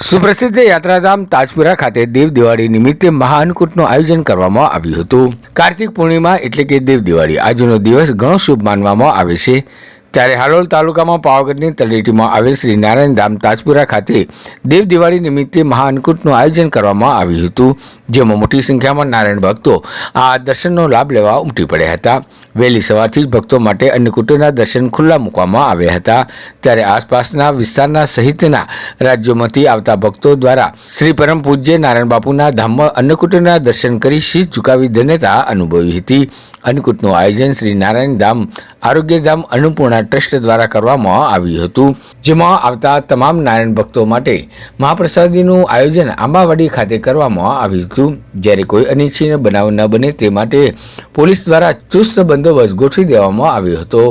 સુપ્રસિદ્ધ યાત્રાધામ તાજપુરા ખાતે દેવ દિવાળી નિમિત્તે મહાઅન્નકૂટનું આયોજન કરવામાં આવ્યું હતું। કાર્તિક પૂર્ણિમા એટલે કે દેવ દિવાળી આજનો દિવસ ઘણો શુભ માનવામાં આવે છે। ત્યારે હાલોલ તાલુકામાં પાવાગઢની તળેટીમાં આવેલ શ્રી નારાયણ ધામ તાજપુરા ખાતે દેવ દિવાળી નિમિત્તે મહાઅન્નકૂટનું આયોજન કરવામાં આવ્યું હતું, જેમાં મોટી સંખ્યામાં નારાયણ ભક્તો આ દર્શનનો લાભ લેવા ઉમટી પડ્યા હતા। વહેલી સવારથી જ ભક્તો માટે અન્નકૂટના દર્શન ખુલ્લા મૂકવામાં આવ્યા હતા। ત્યારે આસપાસના વિસ્તારના સહિતના રાજ્યોમાંથી આવતા ભક્તો દ્વારા શ્રી પરમ પૂજ્ય નારાયણ બાપુના ધામમાં અન્નકૂટના દર્શન કરી શીશ ઝુકાવી ધન્યતા અનુભવી હતી। અન્નકૂટનું આયોજન શ્રી નારાયણ ધામ આરોગ્યધામ અન્નપૂર્ણા ટ્રસ્ટ દ્વારા કરવામાં આવ્યું હતું, જેમાં આવતા તમામ નારાયણ ભક્તો માટે મહાપ્રસાદીનું આયોજન આંબાવાડી ખાતે કરવામાં આવ્યું હતું। જ્યારે કોઈ અનિચ્છનીય બનાવ ન બને તે માટે પોલીસ દ્વારા ચુસ્ત બંદોબસ્ત ગોઠવી દેવામાં આવ્યો હતો।